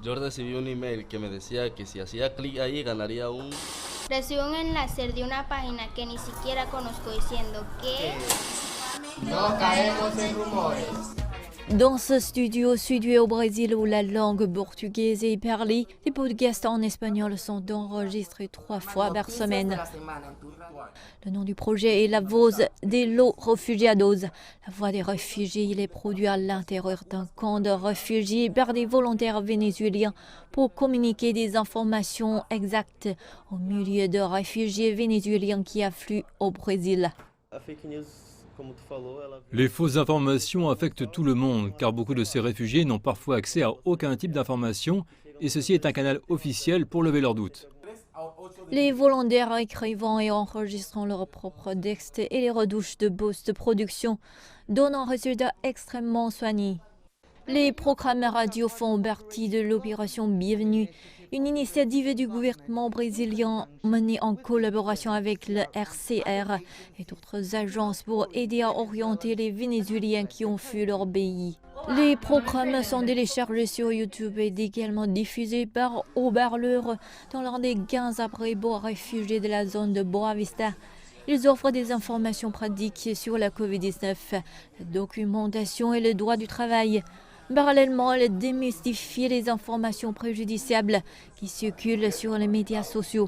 Yo recibí un email que me decía que si hacía clic ahí ganaría un... Recibo un enlace de una página que ni siquiera conozco diciendo que... No caemos en rumores. Dans ce studio situé au Brésil où la langue portugaise est parlée, les podcasts en espagnol sont enregistrés 3 fois par semaine. Le nom du projet est La Voz de los Refugiados. La voix des réfugiés, il est produit à l'intérieur d'un camp de réfugiés par des volontaires vénézuéliens pour communiquer des informations exactes au milieu de réfugiés vénézuéliens qui affluent au Brésil. Les fausses informations affectent tout le monde, car beaucoup de ces réfugiés n'ont parfois accès à aucun type d'information, et ceci est un canal officiel pour lever leurs doutes. Les volontaires écrivant et enregistrant leurs propres textes et les retouches de post-production donnent un résultat extrêmement soigné. Les programmes radio font partie de l'opération Bienvenue, une initiative du gouvernement brésilien menée en collaboration avec le RCR et d'autres agences pour aider à orienter les Vénézuéliens qui ont fui leur pays. Les programmes sont téléchargés sur YouTube et également diffusés par haut-parleurs dans l'un des 15 abrités réfugiés de la zone de Boa Vista. Ils offrent des informations pratiques sur la Covid-19, la documentation et le droit du travail. Parallèlement, elle démystifie les informations préjudiciables qui circulent sur les médias sociaux.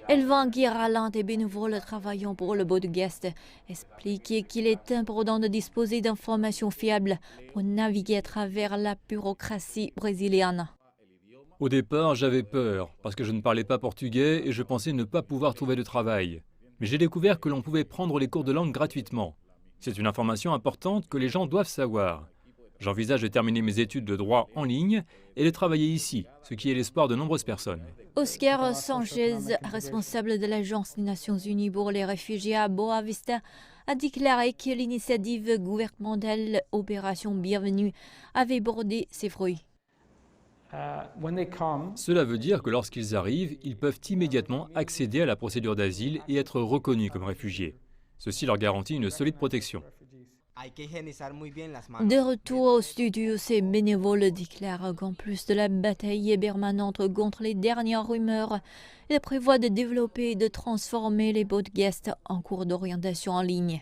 Elvan Guira, l'un des bénévoles travaillant pour le podcast, explique qu'il est important de disposer d'informations fiables pour naviguer à travers la bureaucratie brésilienne. Au départ, j'avais peur, parce que je ne parlais pas portugais et je pensais ne pas pouvoir trouver de travail. Mais j'ai découvert que l'on pouvait prendre les cours de langue gratuitement. C'est une information importante que les gens doivent savoir. J'envisage de terminer mes études de droit en ligne et de travailler ici, ce qui est l'espoir de nombreuses personnes. Oscar Sanchez, responsable de l'Agence des Nations Unies pour les réfugiés à Boa Vista, a déclaré que l'initiative gouvernementale Opération Bienvenue avait bordé ses fruits. Cela veut dire que lorsqu'ils arrivent, ils peuvent immédiatement accéder à la procédure d'asile et être reconnus comme réfugiés. Ceci leur garantit une solide protection. De retour au studio, ces bénévoles déclarent qu'en plus de la bataille permanente contre les dernières rumeurs, ils prévoient de développer et de transformer les podcasts en cours d'orientation en ligne.